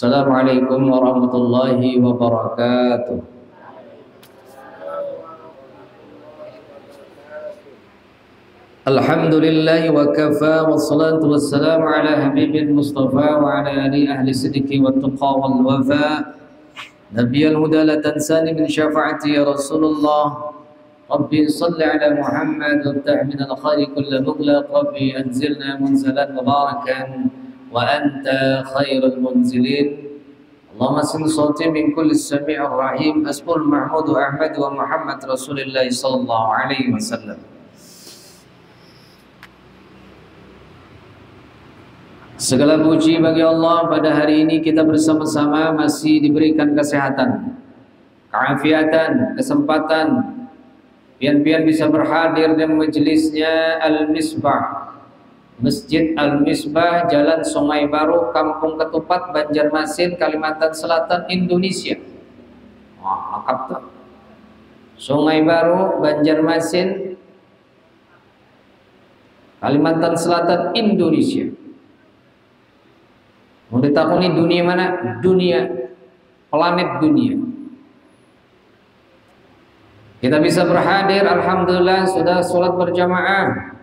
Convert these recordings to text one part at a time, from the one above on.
Assalamualaikum warahmatullahi wabarakatuh. Alhamdulillah wa kafa wassalatu wassalamu ala habibil mustafa wa ala ahli sidqi wa tuqa wal wafa nabiyal huda la tansani min syafaati ya Rasulullah. Rabbi salli ala Muhammad waftah min al-khairi kulla mughlaq. Rabbi anzilna munzalan mubarakan wa anta khairul munzilin. Allahumma sin sawti min kulli sami'ir rahim. Asbul Mahmud Ahmad wa Muhammad Rasulullah sallallahu alaihi wasallam. Segala puji bagi Allah, pada hari ini kita bersama-sama masih diberikan kesehatan, keafiatan, kesempatan, pian-pian bisa berhadir di majelisnya Al-Misbah, Masjid Al-Misbah, Jalan Sungai Baru, Kampung Ketupat, Banjarmasin, Kalimantan Selatan, Indonesia. Wah, lengkap tuh. Sungai Baru, Banjarmasin, Kalimantan Selatan, Indonesia. Mau ditakuni dunia mana? Dunia, planet dunia. Kita bisa berhadir, alhamdulillah, sudah sholat berjamaah,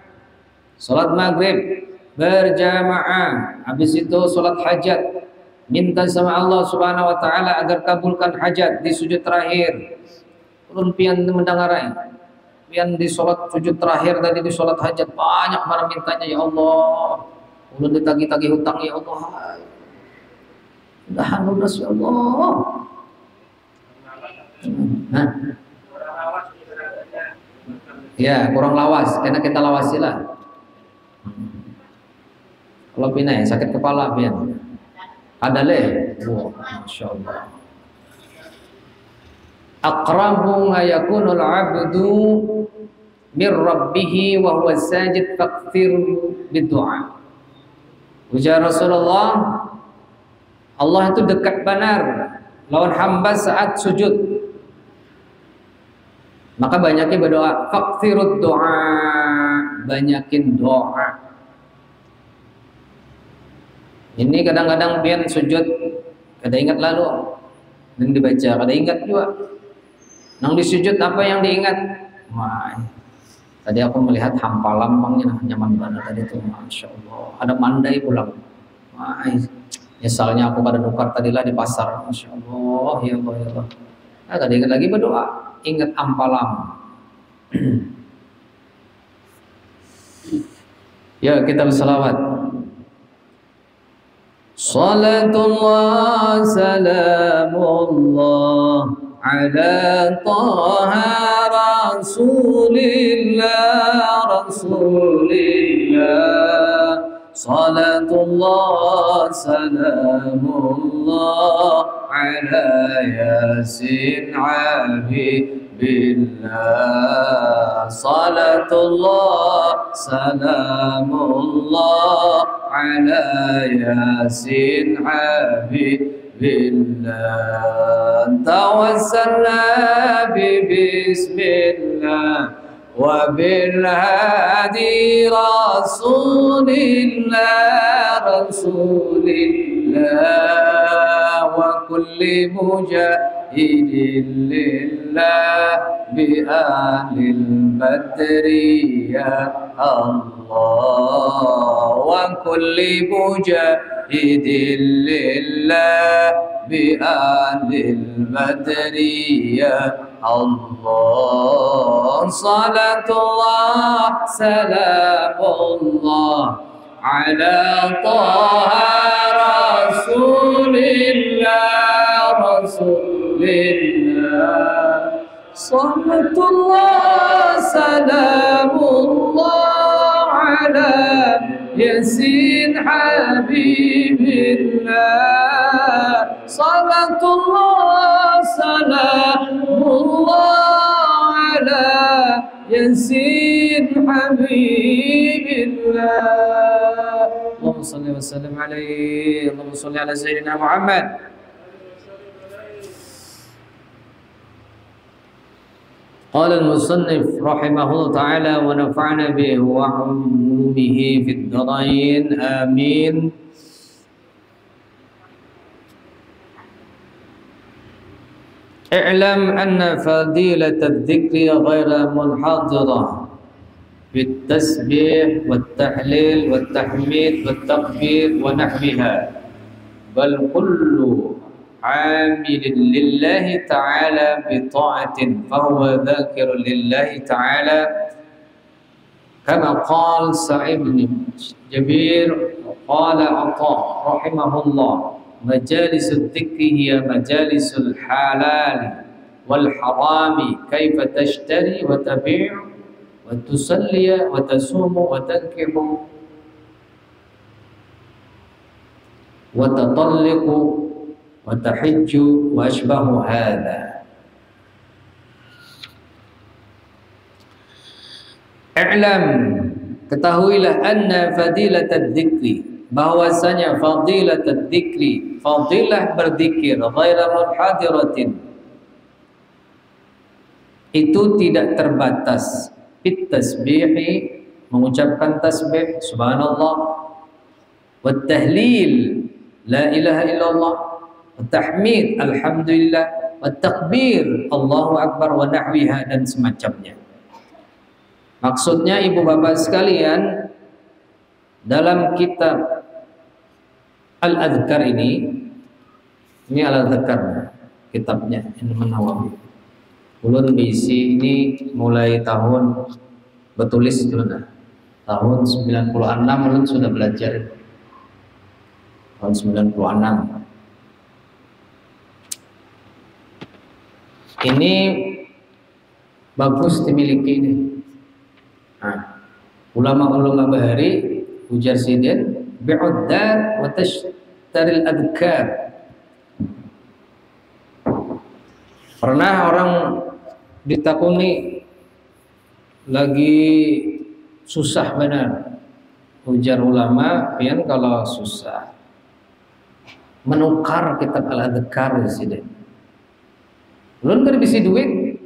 sholat maghrib berjamaah, habis itu sholat hajat, minta sama Allah subhanahu wa ta'ala agar kabulkan hajat di sujud terakhir. Ulun pian mendengarai, pian di sholat sujud terakhir tadi, di sholat hajat, banyak para mintanya, ya Allah, ulun ditagih-tagih hutang, ya Allah, udahan lunas, ya Allah. Nah, ya kurang lawas, karena kita lawasilah. Kalau pinai sakit kepala pian, ada leh, wow, masya Allah. Aqrabu ma yakunul abdu min rabbih wa huwa sajid faqfir bid-du'a. Ujar Rasulullah, Allah itu dekat benar lawan hamba saat sujud, maka banyakin berdoa. Faqfirud doa, banyakin doa. Ini kadang-kadang pian sujud kada ingat lalu dan dibaca, kada ingat juga. Nang disujud apa yang diingat? Wah, tadi aku melihat hampalan bangnya nyaman banget tadi tuh, masya Allah. Ada mandai pulang. Wah, misalnya aku pada nukar tadilah di pasar, masya Allah, ya Allah, ya Allah. Nah, kada ingat lagi berdoa, ingat hampalan. Ya, kita bersalawat. Salatullah salamullah ala taha rasulillah rasulillah. Salatullah salamullah ala yasin habibillah. Salatullah salamullah ala yasin habibillah. Tawassalna bismillah wa bil hadi rasulillah rasulillah wa kulli mujahidin lillah bi ahlil badri ya Allah wa kulli mujahidin lillah bi ahlil badri ya Allah. Salatullah salamullah ala taha rasulillah rasulillah. Salatullah salamullah ala yasin habibillah. Salatullah salamullah ala yasin habibillah. Allahumma salli wa sallim alaihi. Allahumma salli ala sayyidina Muhammad. قال المصنف رحمه الله تعالى ونفعنا به وعلومه في الدارين آمين. i'lam anna fadilatal dzikri ghaira munhadira fit tasbih wat tahlil wat tahmid wat takbir wa nahwiha bal kullu amilin lillahi ta'ala bi ta'atin fahuwa dzakirun lillahi ta'ala kama qala Sa'id bin Jabir qala Atha rahimahullah majalisud dzikri hiya majalisul halal wal harami kaifa tashtari wa tabi' wa tusalli wa tasumu wa tankihu wa tatalliqu wa tahijju wa ashbahu hadha. I'lam, ketahuilah anna fadilatad dzikri, bahwasanya fadilatad dzikri, fadilah berzikir ghaira munhadiratin, itu tidak terbatas fit tasbihi, mengucapkan tasbih subhanallah, wat tahlil la ilaha illallah, wat tahmid alhamdulillah, wat takbir Allahu akbar wa nahwiha dan semacamnya. Maksudnya ibu bapak sekalian, dalam kitab Al-Adhkar ini Al-Adhkar kitabnya Imam Nawawi. Ulun bisi ini mulai tahun betulis itu tahun 96 ulun sudah belajar. Tahun 96. Ini bagus dimiliki ini. Nah, ulama-ulama bahari ujar sidin bi'uddar wa tashtaril adhkar. Pernah orang ditakuni lagi susah benar, ujar ulama pian kalau susah menukar kitab al-adhkar sidin. Ulun kan bisi duit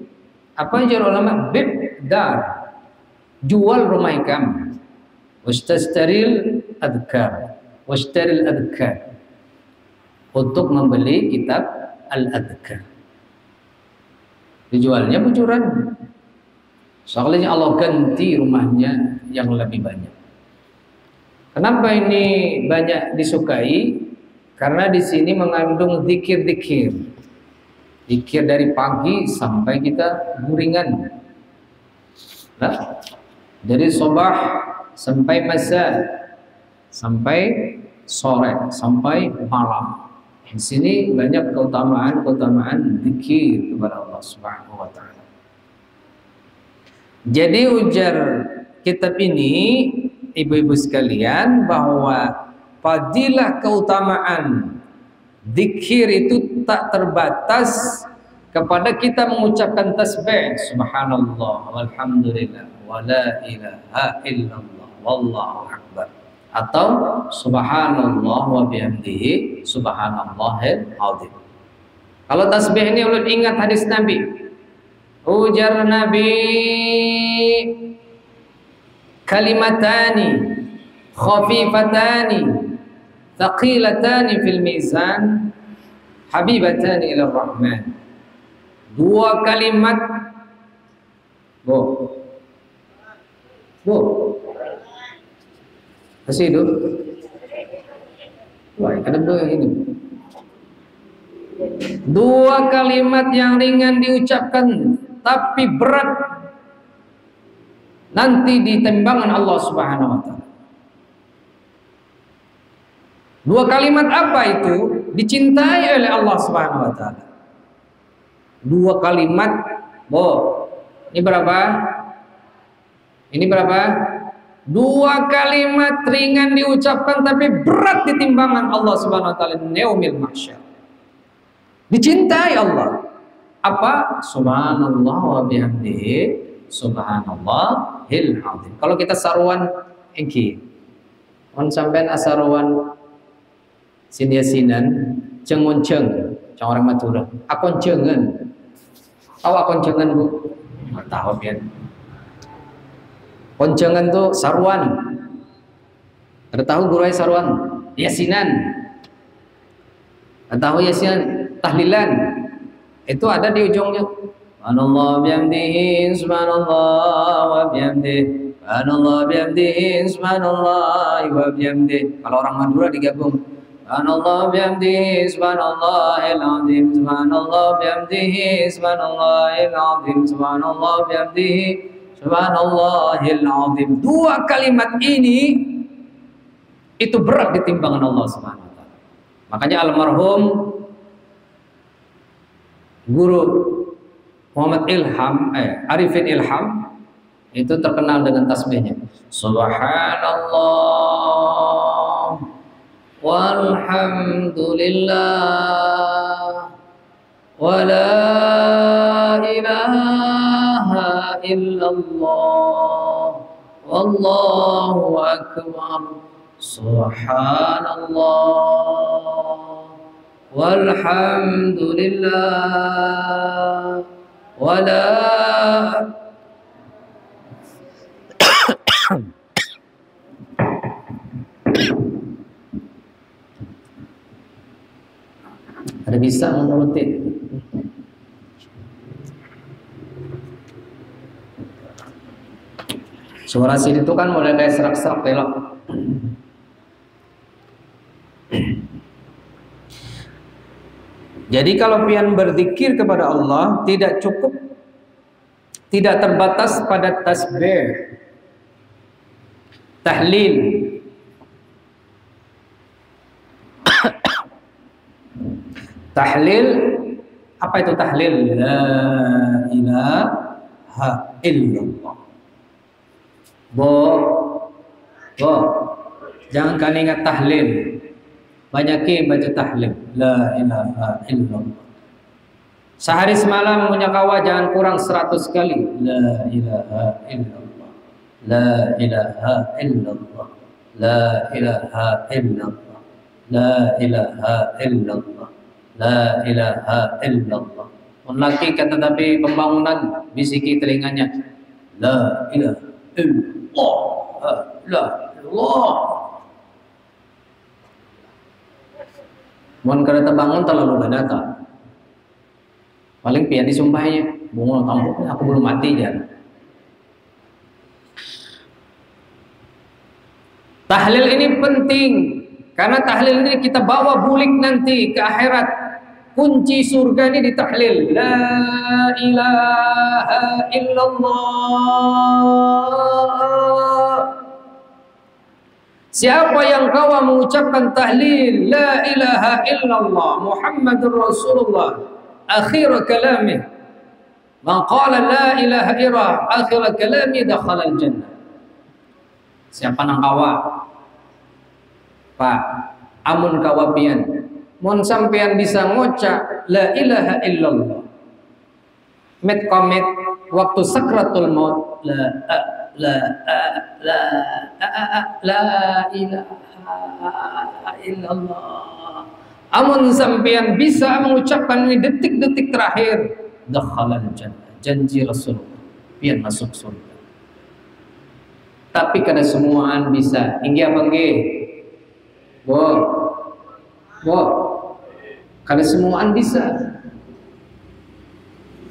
apa ujar ulama bi'dar, jual rumah ikam, wastastaril adhkar, wastaril adhkar, untuk membeli kitab al-adhkar. Dijualnya bujuran, soalnya Allah ganti rumahnya yang lebih banyak. Kenapa ini banyak disukai? Karena di sini mengandung zikir-zikir, zikir dari pagi sampai kita guringan. Nah, dari sobah sampai masa, sampai sore, sampai malam. Di sini banyak keutamaan zikir kepada Allah Subhanahu wa taala. Jadi ujar kitab ini ibu-ibu sekalian bahwa fadilah keutamaan zikir itu tak terbatas kepada kita mengucapkan tasbih subhanallah walhamdulillah wala ilaha illallah wallahu akbar, atau subhanallah wa bihamdihi subhanallahil azim. Kalau tasbih ini ulun ingat hadis Nabi, ujar Nabi, kalimatani khafifatani thaqilatani fil mizan habibatani ila rahman. Dua kalimat masih hidup? Wah, kenapa ini? Dua kalimat yang ringan diucapkan tapi berat nanti di timbangan Allah Subhanahu wa taala. Dua kalimat apa itu? Dicintai oleh Allah Subhanahu wa taala. Dua kalimat, ini berapa? Ini berapa? Dua kalimat ringan diucapkan tapi berat di timbangan Allah Subhanahu wa taala yaumil mahsyar. Dicintai Allah. Apa? Subhanallah wa bihamdihi subhanallahil azim. Kalau kita saruan engki. On sampean asaruan sinia-sinan cengon-ceng, cang orang Madura. Akon cengen. Tahu akon cengen, Bu? Tahu pian. Koncengan tuh saruan. Ada tahu guru saruan? Yasinan. Ada tahu yasinan? Tahlilan. Itu ada di ujungnya. Subhanallah bihamdihi, subhanallah wa bihamdihi, subhanallah bihamdihi, subhanallah wa bihamdihi. Kalau orang Madura digabung. Subhanallah bihamdihi, subhanallahil azim, subhanallah bihamdihi, subhanallahil azim, subhanallah bihamdihi, subhanallahil azim. Dua kalimat ini itu berat di timbangan Allah Subhanahu wa taala. Makanya almarhum guru Muhammad Arifin Ilham itu terkenal dengan tasbihnya. Subhanallah walhamdulillah wa la ilaha illallah wallahu akbar. Subhanallah walhamdulillah wala ada bisa menuruti. Suara sini itu kan mulai kayak serak-serak belok. Jadi kalau pian berzikir kepada Allah tidak cukup, tidak terbatas pada tasbih, tahlil, tahlil. Apa itu tahlil? La ilaha illallah. Jangan kalian ingat tahlil. Banyakin baca tahlil. La ilaha illallah. Sehari semalam punya kawa jangan kurang 100 kali. La ilaha illallah. La ilaha illallah. La ilaha illallah. La ilaha illallah. La ilaha illallah. Laki kata tapi pembangunan bisiki telinganya. La ilaha illallah. La ilallah. Mohon kereta bangun terlalu badata. Paling pian disumpahnya. Bunga kampungnya aku belum mati ya. Tahlil ini penting karena tahlil ini kita bawa bulik nanti ke akhirat. Kunci surga ini di tahlil. La ilaha illallah. Siapa yang kau mengucapkan tahlil la ilaha illallah Muhammadur Rasulullah akhir kalamih, man qala la ilaha illallah akhir kalamih dakhala al-jannah. Siapa nang kawa Pak amun kawapian mun sampean bisa ngocak la ilaha illallah met komet waktu sakratul maut la ilaha illallah. Amun sampean bisa mengucapkan ini detik-detik terakhir, dakhalal jannah. Janji Rasulullah, pian masuk surga. Tapi kada semuaan bisa. Inggi apa nggih? Kada semuaan bisa.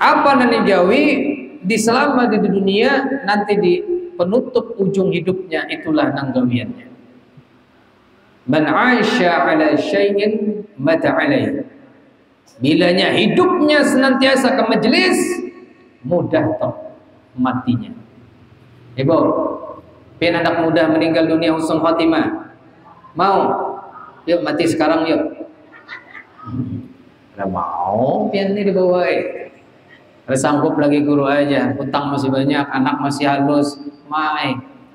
Apa nani jawi di selama di dunia nanti di penutup ujung hidupnya itulah nanggawiannya. Man 'asha 'ala syai'in mata 'alaihi. Bilanya hidupnya senantiasa ke majelis, mudah toh matinya. Ibu, pian anak muda meninggal dunia husnul khatimah. Mau? Yuk mati sekarang yuk. Enggak mau, pian ini dibawa. Sanggup lagi guru aja, utang masih banyak, anak masih halus,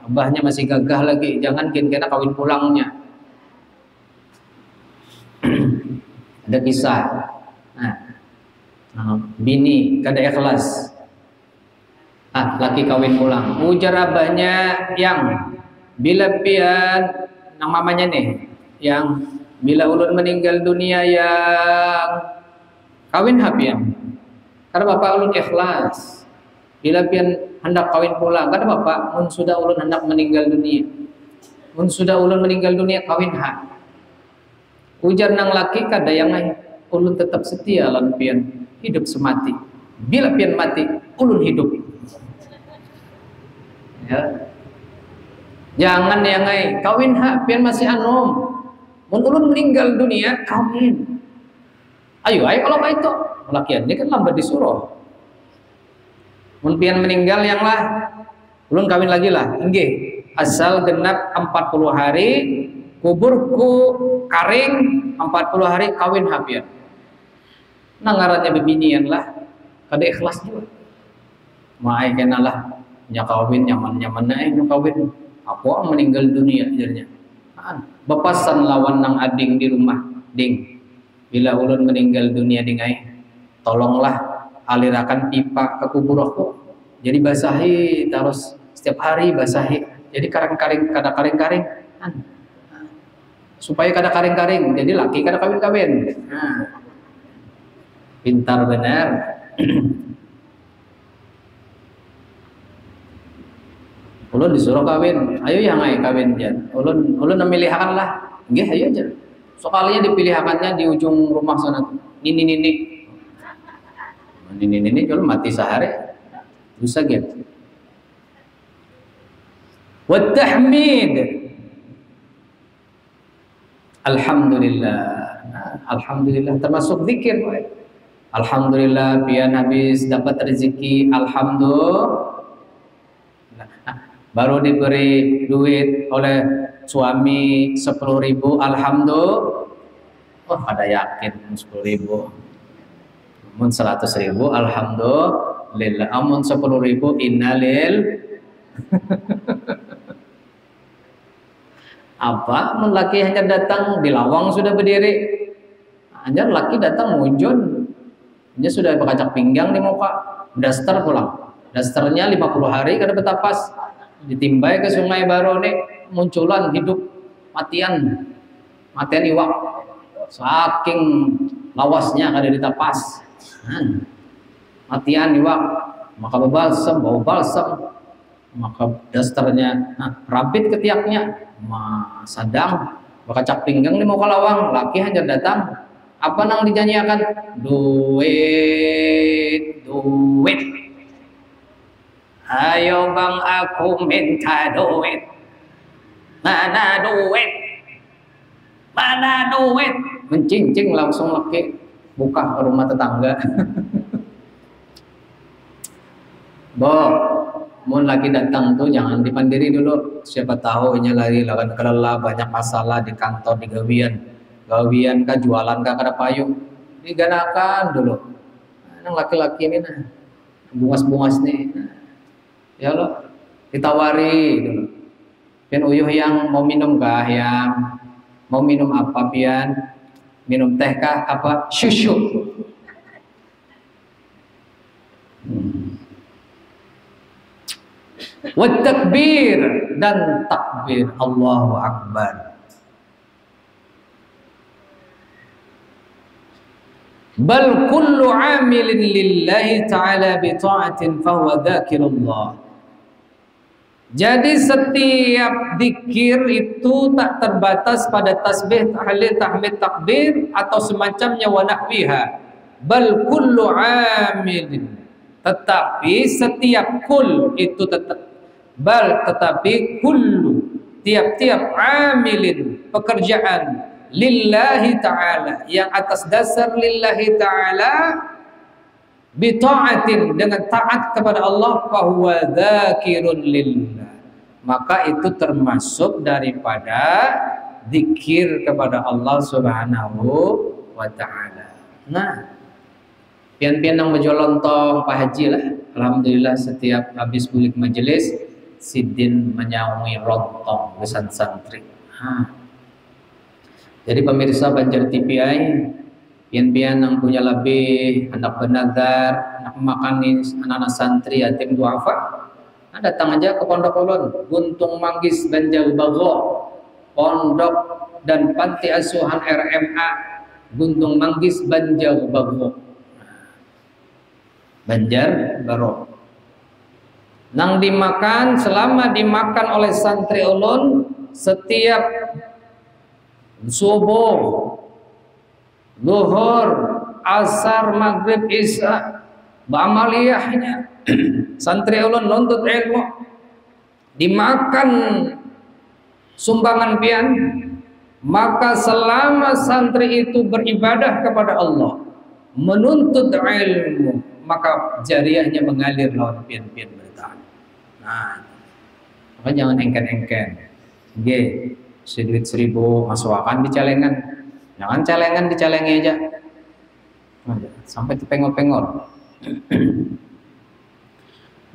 abahnya masih gagah lagi, jangan kena kawin pulangnya. Ada kisah, bini kada ikhlas, laki kawin pulang, ujar abahnya yang bila pian, nang mamanya nih, yang bila ulun meninggal dunia yang kawin hapian. Karena bapak ulun ikhlas. Bila pian hendak kawin pula, karena bapak mun sudah ulun hendak meninggal dunia. Mun sudah ulun meninggal dunia kawin hak. Ujar nang laki kada yang ulun tetap setia lan pian. hidup semati. Bila pian mati, ulun hidup. Ya. Jangan yang kawin hak pian masih anom. Mun ulun meninggal dunia kawin. Ayo kalau itu lakian ini kan lambat disuruh. Mun pian meninggal yang lah ulun kawin lagi lah. Nggih, asal genap 40 hari kuburku karing 40 hari kawin hak pian. Nangarannya bebinian lah kada ikhlas juga. Maai kenalah nya kawin nyaman-nyaman kawin. Apa meninggal dunia ajarnya. Bepasan lawan nang ading di rumah, ding. Bila ulun meninggal dunia ding tolonglah alirakan pipa ke kubur aku. Jadi basahi terus setiap hari basahi. Jadi karing-karing kada karing-karing. Supaya kada karing-karing. Jadi laki kada kawin-kawin. Pintar benar. Ulun disuruh kawin, ayo yang kawin jan. Ulun memilihakan lah, nggih ayo aja. Sekalinya dipilihakannya di ujung rumah sana tuh. Nini kalau mati sehari, bisa gitu. Wa tahmid. Alhamdulillah termasuk zikir. Alhamdulillah pian habis dapat rezeki, alhamdulillah. Baru diberi duit oleh suami 10.000, alhamdulillah. Ada yakin 10.000. Amun 100.000, alhamdulillah. Amun 10.000, innalil. Apa? Amun laki hanya datang di lawang sudah berdiri. Hanya laki datang munjun. Dia sudah berkacak pinggang di muka. Daster pulang. Dasternya 50 hari kada betapas. Ditimbai ke sungai baru nih munculan hidup matian iwak saking lawasnya kada ditapas matian iwak maka bau balsam maka dasternya rapit ketiaknya sadang bakacak pinggang di muka lawang laki hanya datang apa nang dijanjikan duit ayo bang aku minta duit. Mana duit? Mencincing langsung laki buka ke rumah tetangga. Mun laki datang tuh jangan dipandiri dulu. Siapa tahu ini lari lawan kelala banyak masalah di kantor di gawian kah jualan kah kada payung. Diganakan dulu. Nang laki-laki ini nah bungas-bungas nih. Ya lo ditawari dulu. Pian uyuh yang mau minum kah yang mau minum apa pian? Minum teh kah apa? Susu. Wa takbir dan takbir Allahu Akbar. Bal kullu amilin lillahi ta'ala bi ta'atin fahuwa dzakirullah. Jadi setiap zikir itu tak terbatas pada tasbih, tahlil, tahmid, takbir atau semacamnya wa nahwiha. Bal kullu amilin. Tetapi setiap kul itu tetapi kullu tiap-tiap amilin pekerjaan lillahi ta'ala yang atas dasar lillahi ta'ala bi ta'atin dengan taat kepada Allah fahuwa dzakirun lillah. Maka itu termasuk daripada zikir kepada Allah Subhanahu wa taala. Nah, pian-pian nang bejo lontong Pak Haji lah. Alhamdulillah setiap habis bulik majelis sidin menyaungi lontong besan santri. Jadi pemirsa Banjar TPI, pian-pian yang punya lebih, anak benazar, anak makan anak-anak santri yatim duafa, datang aja ke Pondok Ulun, Guntung Manggis Banjar Bago, Pondok dan Panti Asuhan RMA, Guntung Manggis Banjar Bago, Banjar Baru. Nang dimakan, selama dimakan oleh santri Ulun, setiap subuh, zuhur, asar, maghrib, isya, ba'amaliyahnya santri ulun nuntut ilmu dimakan sumbangan pian, maka selama santri itu beribadah kepada Allah, menuntut ilmu, maka jariahnya mengalir lawan pian-pian bertahan. Nah, maka jangan engken-engken. Nggih, duit 1000 masukan di celengan. Jangan celengan dicelengi aja. Sampai tepengor-pengor.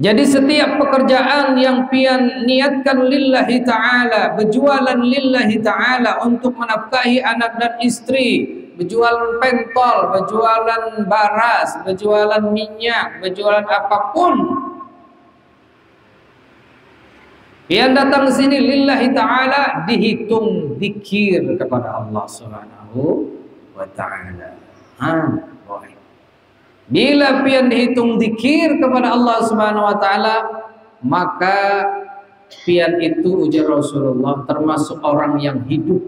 Jadi setiap pekerjaan yang pian niatkan lillahi ta'ala, berjualan lillahi ta'ala untuk menafkahi anak dan istri, berjualan pentol, berjualan baras, berjualan minyak, berjualan apapun, pian datang ke sini lillahi ta'ala, dihitung zikir kepada Allah Subhanahu wa ta'ala. Boleh. Bila pian dihitung zikir kepada Allah Subhanahu wa taala, maka pian itu ujar Rasulullah termasuk orang yang hidup.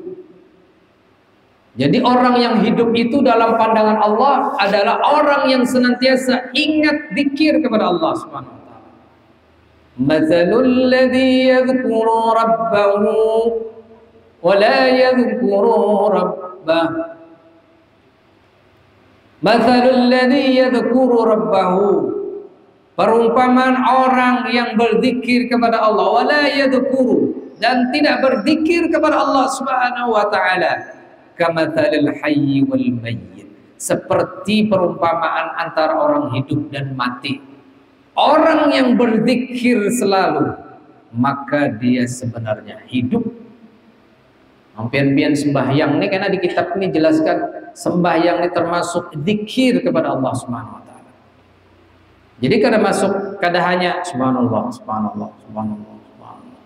Jadi orang yang hidup itu dalam pandangan Allah adalah orang yang senantiasa ingat zikir kepada Allah Subhanahu wa taala. Matsalul ladzi yadhkuru rabbahu wa la yadhkuru rabbah. Matsalul ladzi yadhkuru rabbahu, perumpamaan orang yang berzikir kepada Allah, wala yadhkuru, dan tidak berzikir kepada Allah Subhanahu wa taala, kamatsalil hayy wal mayyit, seperti perumpamaan antara orang hidup dan mati. Orang yang berzikir selalu, maka dia sebenarnya hidup. Pian-pian sembahyang ini karena di kitab ini jelaskan sembahyang ini termasuk zikir kepada Allah Subhanahu wa taala. Jadi kada masuk, kada hanya subhanallah, subhanallah, subhanallah, subhanallah.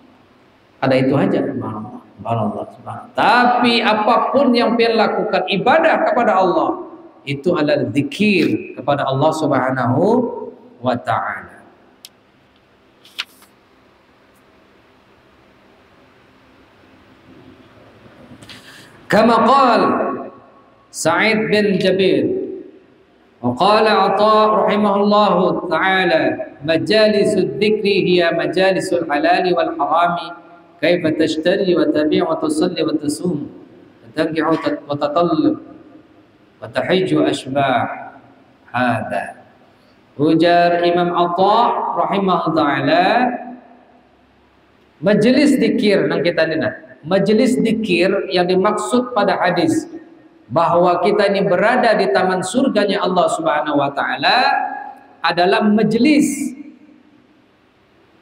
Ada itu aja, subhanallah, subhanallah, subhanallah. Tapi apapun yang pian lakukan ibadah kepada Allah, itu adalah zikir kepada Allah Subhanahu wa taala. Kama qala Sa'id bin Jabir wa qala Atha rahimahullahu ta'ala, majalisud dzikri hiya majalisul halali wal harami, kaifa tashtari wa tabi' wa tusalli wa tasum wa tankihu wa tatallab wa tahijju ashbah. Hada ujar Imam Atha rahimahullahu ta'ala, majelis zikir nang kita dina. Majelis zikir yang dimaksud pada hadis bahwa kita ini berada di taman surganya Allah Subhanahu wa taala adalah majelis,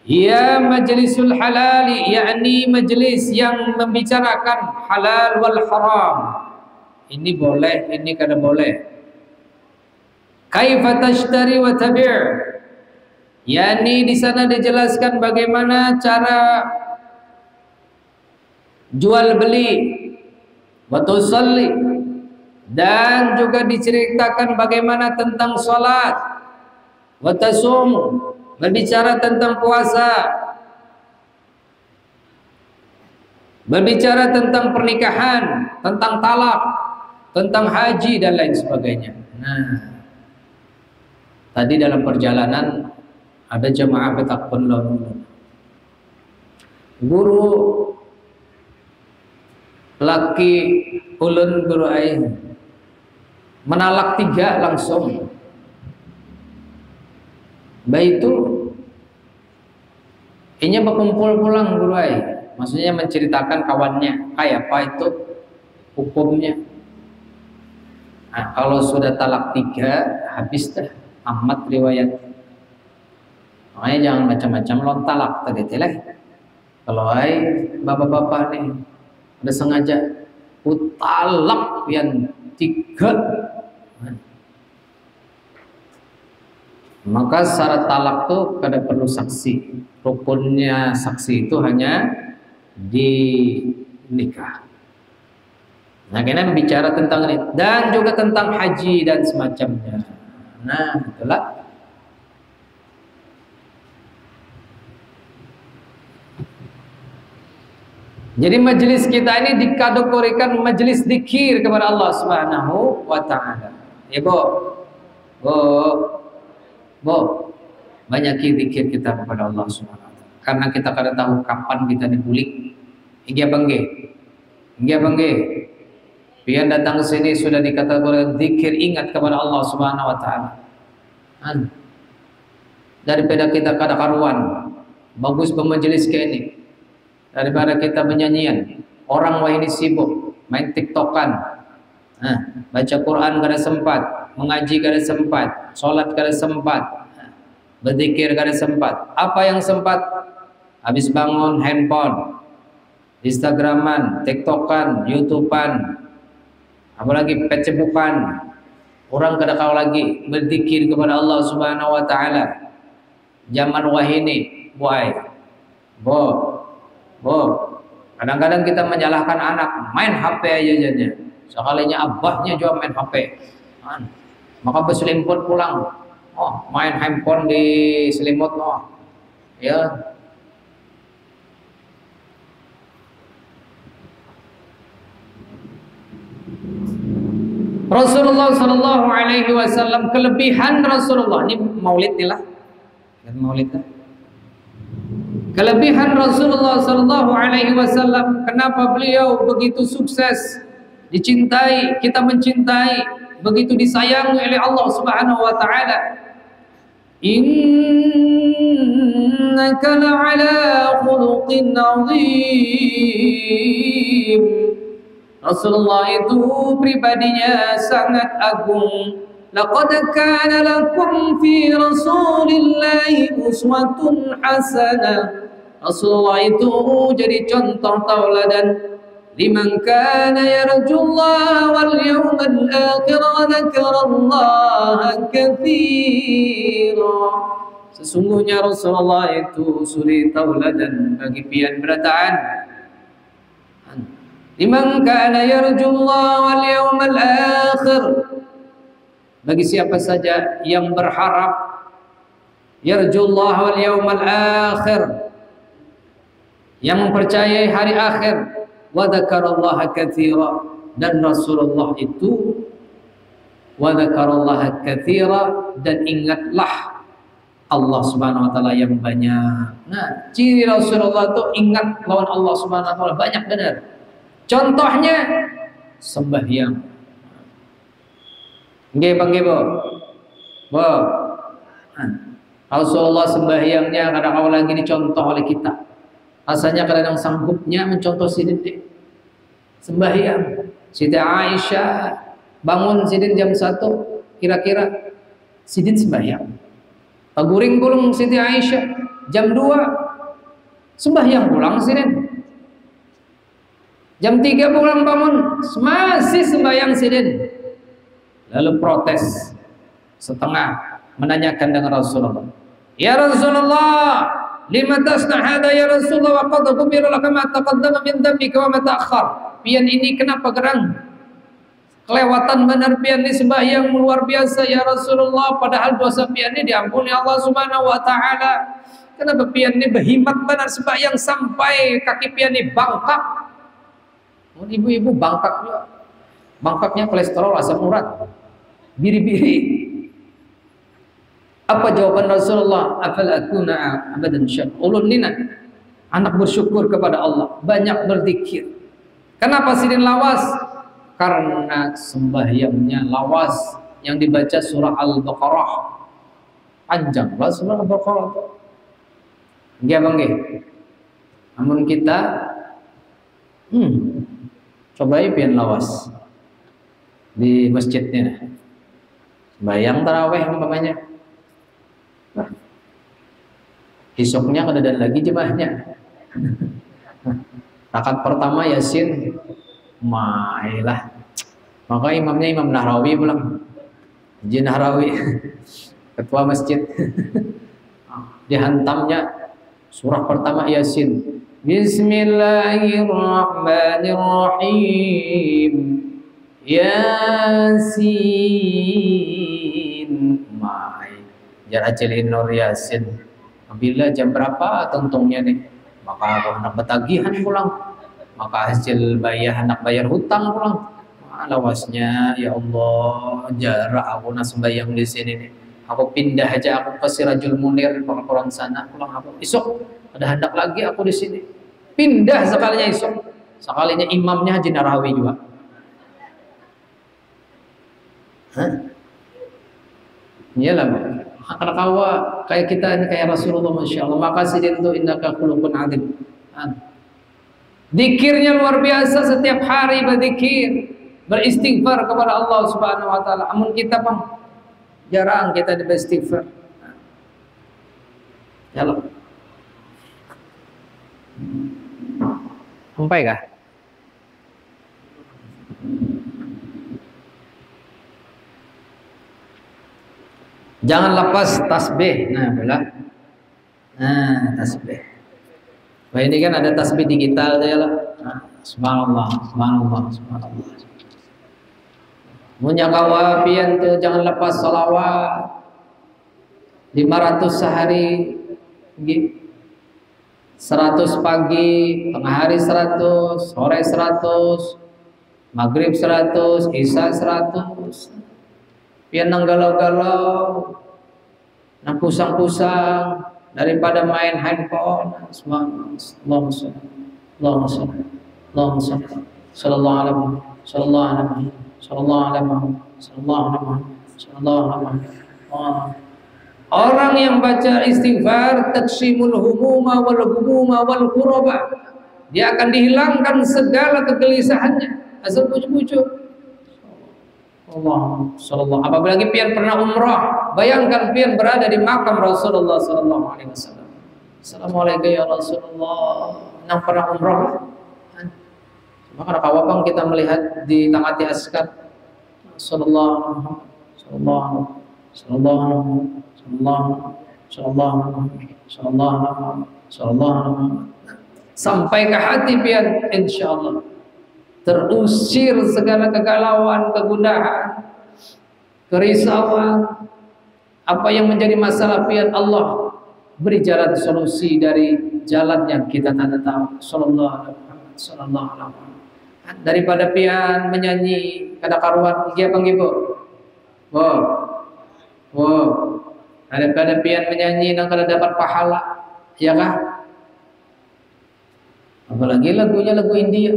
ya majlisul halali, yakni majelis yang membicarakan halal wal haram. Ini boleh, ini kada boleh. Kaifa tashtari wa tabi', yakni di sana dijelaskan bagaimana cara jual beli, wa tusalli, dan juga diceritakan bagaimana tentang salat, wa tasum, berbicara tentang puasa, berbicara tentang pernikahan, tentang talak, tentang haji dan lain sebagainya. Nah, tadi dalam perjalanan ada jemaah petakun lawan guru laki ulun guru ai menalak 3 langsung. Baik itu inya berkumpul pulang guru ai, maksudnya menceritakan kawannya kayak apa itu hukumnya. Nah, kalau sudah talak 3 habis dah amat riwayat. Makanya jangan macam-macam lon talak tadi teleh. Kalau ai bapak-bapak nih ada sengaja utalak yang 3, maka syarat talak tuh kada perlu saksi. Rukunnya saksi itu hanya di nikah. Nah, kena bicara tentang ini dan juga tentang haji dan semacamnya. Nah, itulah. Jadi majelis kita ini dikategorikan majelis zikir kepada Allah Subhanahu wa taala. Ibu, bu, bu, banyaki zikir kita kepada Allah Subhanahu wa taala. Karena kita kada tahu kapan kita dibulik. Hingga bangge. Pian datang ke sini sudah dikatakan zikir, ingat kepada Allah Subhanahu wa taala. Daripada kita kada karuan, bagus bermajelis kayak ini. Daripada kita menyanyian, orang wah ini sibuk main tiktokan, baca Quran kada sempat, mengaji kada sempat, sholat kada sempat, berzikir kada sempat. Apa yang sempat? Habis bangun handphone, Instagraman, tiktokan, youtubean, apalagi Facebookan. Orang kada kau lagi berzikir kepada Allah Subhanahu wa taala. Zaman wahini, kadang-kadang kita menyalahkan anak main HP aja jadinya. Sekalinya abahnya juga main HP. Maka berselimut pulang, main handphone di selimut, ya. Rasulullah Sallallahu Alaihi Wasallam, kelebihan Rasulullah ini maulid nih lah. Maulid. Kelebihan Rasulullah Sallallahu Alaihi Wasallam, kenapa beliau begitu sukses, dicintai, kita mencintai, begitu disayangi oleh Allah Subhanahu Wa Taala. Innaka la'ala khuluqin azim. Rasulullah itu pribadinya sangat agung. Laqad kana lakum fi Rasulillahi uswatun hasanah. Rasulullah itu jadi contoh tauladan liman kana yarjullaha wal yawmal akhir wa dzakarallaha katsira. Sesungguhnya Rasulullah itu suri tauladan bagi pian berataan. Liman kana yarjullaha wal yawmal akhir, bagi siapa saja yang berharap yarjullah wal yawmal akhir, yang mempercayai hari akhir, wa dzakarallaha katsira, dan Rasulullah itu wa dzakarallaha katsira, dan ingatlah Allah Subhanahu wa taala yang banyak. Nah, ciri Rasulullah itu ingat lawan Allah Subhanahu wa taala banyak benar. Contohnya sembahyang. Nggih Bang Bo. Rasulullah sembahyangnya kadang lagi dicontoh oleh kita. Rasanya kadang sanggupnya mencontoh Sidin sembahyang. Siti Aisyah bangun Sidin jam 1 kira-kira, Sidin sembahyang. Paguring gulung Siti Aisyah jam 2 sembahyang pulang Sidin. Jam 3 pulang bangun masih sembahyang Sidin. Lalu protes setengah, menanyakan dengan Rasulullah, ya Rasulullah, lima tasna hada ya Rasulullah, wa qad ghufira laka ma taqaddama min dhanbika wa ma ta'akhkhar. Pian ini kenapa gerang? Kelewatan benar pian ini sembahyang luar biasa ya Rasulullah, padahal dosa pian ini diampuni Allah Subhanahu wa taala. Kenapa pian ini berhimat benar sembahyang sampai kaki pian ini bangkak? Ibu-ibu bangkak juga. Bangkaknya kolesterol, asam urat, biri-biri. Apa jawaban Rasulullah? Afal akuna abadan syab. Ulun nina, anak bersyukur kepada Allah, banyak berzikir. Kenapa Sidin lawas? Karena sembahyangnya lawas, yang dibaca surah Al-Baqarah. Panjang lah surah Al-Baqarah itu. Nggih Bang nggih. Namun kita cobai pian lawas di masjidnya, bayang taraweh umpamanya, besoknya kedadan lagi jemaahnya. Rakaat pertama Yasin, mailah, maka imamnya Imam Nahrawi pulang, Haji Nahrawi, ketua masjid, dihantamnya surah pertama Yasin, Bismillahirrahmanirrahim. Yasin, jar acelin Nur Yasin. Bila jam berapa tentungnya nih? Maka aku anak betagihan pulang. Maka hasil bayar anak bayar hutang pulang. lawasnya, ya Allah, jarak aku nak sembahyang di sini nih. Aku pindah aja, aku ke Sirajul Munir Quran sana, pulang aku. Esok ada hendak lagi aku di sini. Pindah sekalinya esok. Sekalinya imamnya Haji Narawi juga. Hah? Iyalah, karena kawa kayak kita ini kayak Rasulullah, masya Allah. Makasih dia itu innaka khuluqun adzim. Dikirnya luar biasa, setiap hari berzikir, beristighfar kepada Allah Subhanahu wa taala. Amun kita bang jarang kita beristighfar. Jalan. Sampai kah? Jangan lepas tasbih. Nah, bola. Nah, tasbih. Wah, ini kan ada tasbih digital ya lah. Nah, subhanallah, subhanallah, subhanallah. Punya kawapian tuh jangan lepas salawat 500 sehari, 100 pagi, tengah hari 100, sore 100, maghrib 100, isya 100. Pian nang galau-galau, nang pusang-pusang daripada main handphone. Allahumma sholli, Allahumma sholli, Allahumma sholli, sallallahu alaihi wasallam, sallallahu alaihi wasallam, sallallahu alaihi wasallam, sallallahu alaihi wasallam, sallallahu alaihi wasallam. Orang yang baca istighfar taksimul humuma wal humuma wal kuraba, dia akan dihilangkan segala kegelisahannya. Asal pucuk-pucuk. Allah sallallahu. Apalagi pian pernah umrah, bayangkan pian berada di makam Rasulullah sallallahu alaihi wasallam. Assalamualaikum ya Rasulullah. Nang pernah umrah. Maka kawapang kita melihat di tangati askar sallallahu sallallahu sallallahu sallallahu sampai ke hati pian, insyaallah terusir segala kegalauan, kegundahan, kerisauan, apa yang menjadi masalah pian. Allah beri jalan solusi dari jalan yang kita tak tahu. Sallallahu alaihi wasallam. Daripada pian menyanyi kada karuan iki apa nggih, Bu? Wow. Daripada pian menyanyi dan kada dapat pahala, ya kah? Apalagi lagunya lagu India.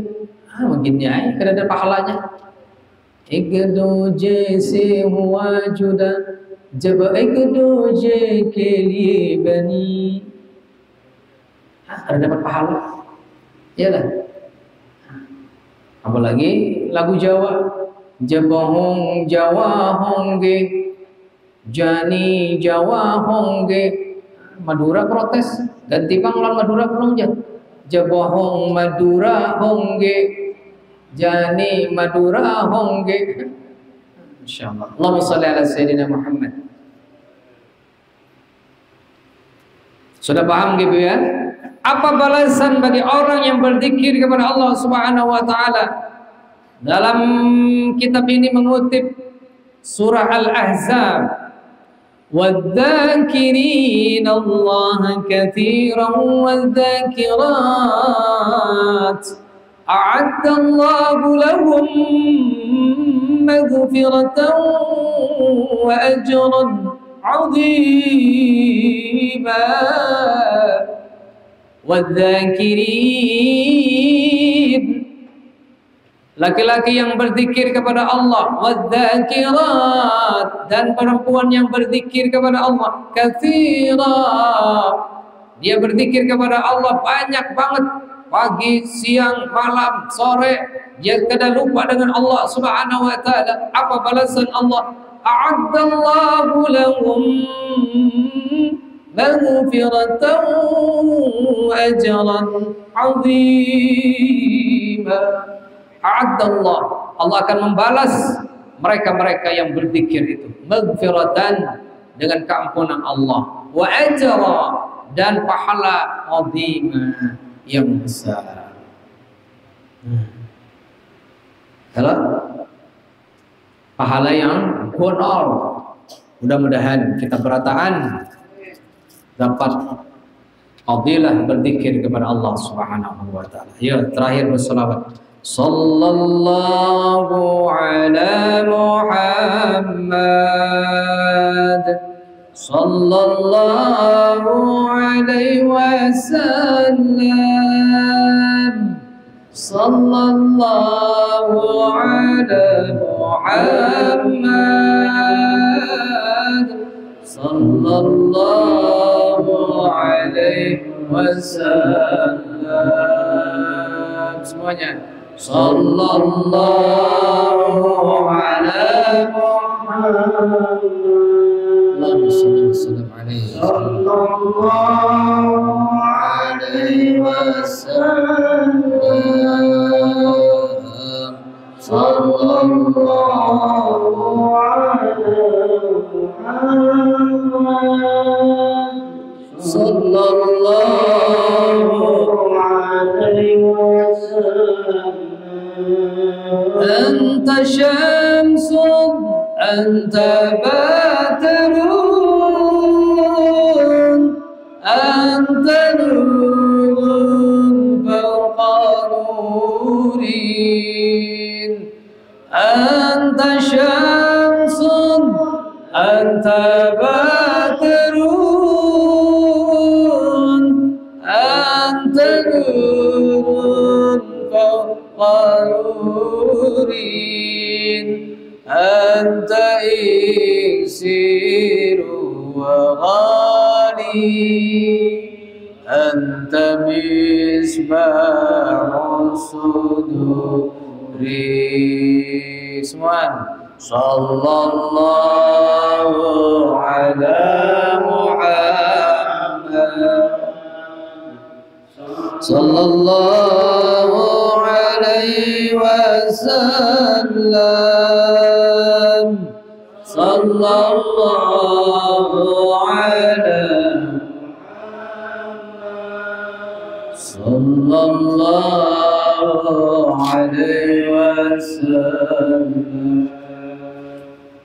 Mungkin ya, kada ada pahalanya. Ek duje se hua juda, jab ek duje ke liye bani. Kada dapat pahala. Iyalah. Apalagi lagu Jawa. Jabahong Jawa hongge, jani Jawa hongge. Madura protes, ganti bang ulang Madura pulang aja. Jabahong Madura hongge, jani Madura hongge. Insyaallah. Allahumma shalli ala sayyidina Muhammad. Sudah paham gitu ya? Apa balasan bagi orang yang berzikir kepada Allah Subhanahu wa taala? Dalam kitab ini mengutip surah Al-Ahzab. وَالذَّاكِرِينَ اللَّهَ كَثِيرًا وَالذَّاكِرَاتِ أَعَدَّ اللَّهُ لَهُم مَّغْفِرَةً وَأَجْرًا عَظِيمًا. وَالذَّاكِرِينَ, laki-laki yang berzikir kepada Allah, wadzakirat, dan perempuan yang berzikir kepada Allah, katsira, dia berzikir kepada Allah banyak banget, pagi, siang, malam, sore, dia kada lupa dengan Allah Subhanahu wa taala. Apa balasan Allah? A'addallahu lahum maghfiratan wa ajran 'azima. A'addallah, Allah akan membalas mereka-mereka yang berzikir itu, maghfiratan, dengan keampunan Allah, wa ajra, dan pahala azima, yang besar. Kalau pahala yang honor, mudah-mudahan kita berataan dapat fadilah berzikir kepada Allah Subhanahu wa taala. Ya, terakhir berselawat. sallallahu ala Muhammad, sallallahu alaihi wasallam, sallallahu ala Muhammad, sallallahu alaihi wasallam. Semuanya. Sallallahu ala Muhammad. Allahumma shalli wa sallim alaihi. Sallallahu alaihi wasallam. Sallallahu alaihi wasallam. Sallallahu alaihi wasallam. Anta syamsun, anta badrun, anta nurun fawqa nurin. Anta syamsun, anta badrun, anta nurun fawqa nurin. Anta iksiru wa ghali, anta misbahus suduri. Semua. Sallallahu ala Muhammad, sallallahu alaihi wasallam, sallallahu ala sallallahu alaihi wasallam.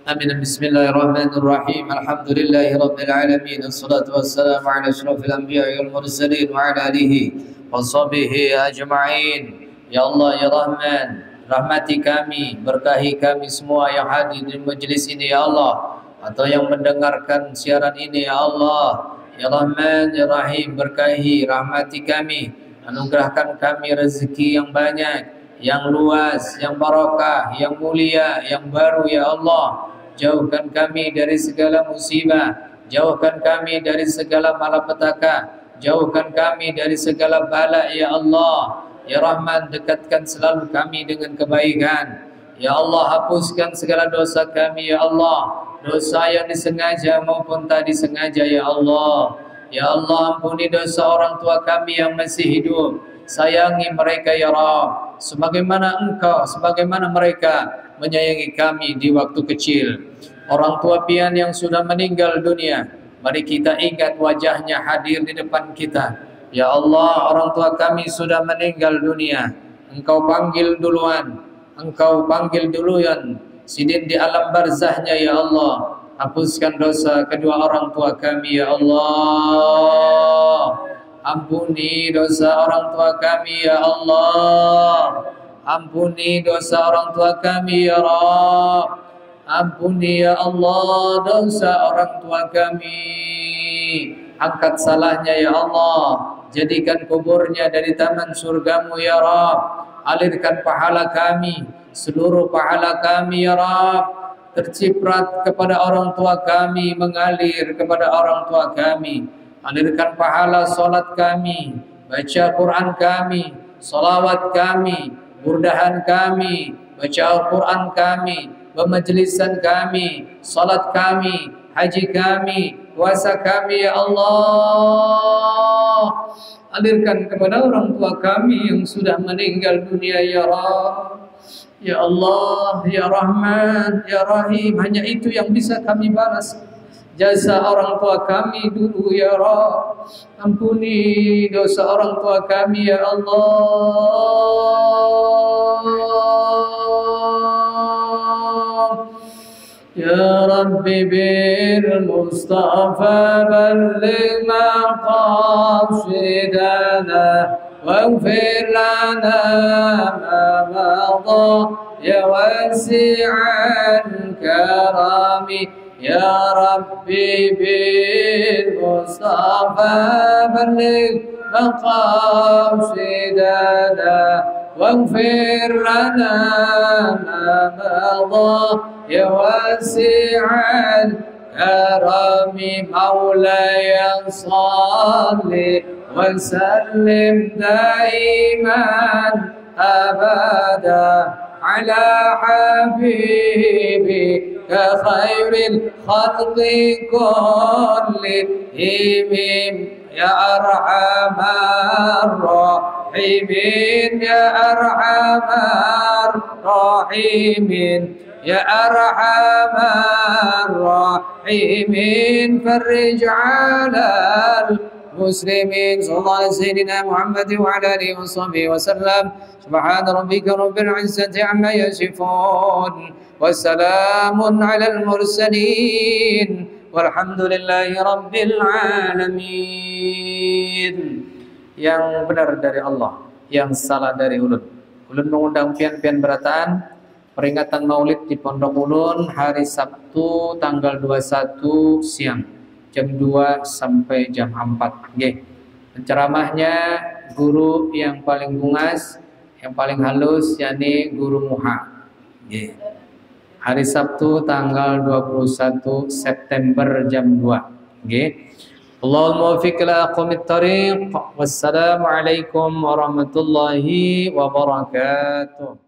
Amin. Bismillahirrahmanirrahim. Alhamdulillahi rabbil alamin. Wassalatu wassalamu ala asyrafil anbiya'i wal mursalin wa ala alihi wa sahbihi ajma'in. Ya Allah, ya Rahman, rahmati kami, berkahi kami semua yang hadir di majlis ini ya Allah, atau yang mendengarkan siaran ini ya Allah. Ya Rahman, ya Rahim, berkahi, rahmati kami, anugerahkan kami rezeki yang banyak, yang luas, yang barakah, yang mulia, yang baru ya Allah. Jauhkan kami dari segala musibah, jauhkan kami dari segala malapetaka, jauhkan kami dari segala bala ya Allah. Ya Rahman, dekatkan selalu kami dengan kebaikan. Ya Allah, hapuskan segala dosa kami ya Allah, dosa yang disengaja maupun tak disengaja ya Allah. Ya Allah, ampuni dosa orang tua kami yang masih hidup. Sayangi mereka ya Rabb, sebagaimana Engkau, sebagaimana mereka menyayangi kami di waktu kecil. Orang tua pian yang sudah meninggal dunia, mari kita ingat wajahnya hadir di depan kita. Ya Allah, orang tua kami sudah meninggal dunia, Engkau panggil duluan, Engkau panggil duluan, sidin di alam barzahnya ya Allah. Hapuskan dosa kedua orang tua kami ya Allah. Ampuni dosa orang tua kami ya Allah. Ampuni dosa orang tua kami ya Rabb. Ampuni ya Allah dosa orang tua kami. Angkat salahnya ya Allah. Jadikan kuburnya dari taman surgamu ya Rabb. Alirkan pahala kami, seluruh pahala kami ya Rabb, terciprat kepada orang tua kami, mengalir kepada orang tua kami. Alirkan pahala solat kami, baca Quran kami, salawat kami, burdahan kami, baca Al-Quran kami, bermajlisan kami, salat kami, haji kami, puasa kami ya Allah. Alirkan kepada orang tua kami yang sudah meninggal dunia ya Rabb. Ya Allah, ya Rahman, ya Rahim, hanya itu yang bisa kami balas jasa orang tua kami dulu ya Rabb. Ampuni dosa orang tua kami ya Allah. Ya Rabbi bil Mustafa balligh maqasidana واغفر لنا ما مضى يا واسع الكرم يا ربي بالمصطفى بلغ مقاصدنا واغفر لنا ما مضى يا واسع الكرم مولاي صل وسلم دائما أبدا على حبيبك خير الخلق كلهم يا أرحم الراحمين يا أرحم الراحمين يا أرحم الراحمين فرج على المسلمين صلى الله على سيدنا محمد وعلى آله وصحبه وسلم سبحان ربك رب العزة عما يصفون وسلام على المرسلين والحمد لله رب العالمين. Yang benar dari Allah, yang salah dari ulun. Ulun mengundang pian-pian berataan peringatan Maulid di Pondok Ulun hari Sabtu tanggal 21 siang jam 2 sampai jam 4. Nggih. Penceramahnya guru yang paling bungas, yang paling halus, yakni Guru Muha. Nggih. Hari Sabtu tanggal 21 September jam 2. Nggih. Allahumma waffiq ila aqwamit thariq. Wassalamualaikum warahmatullahi wabarakatuh.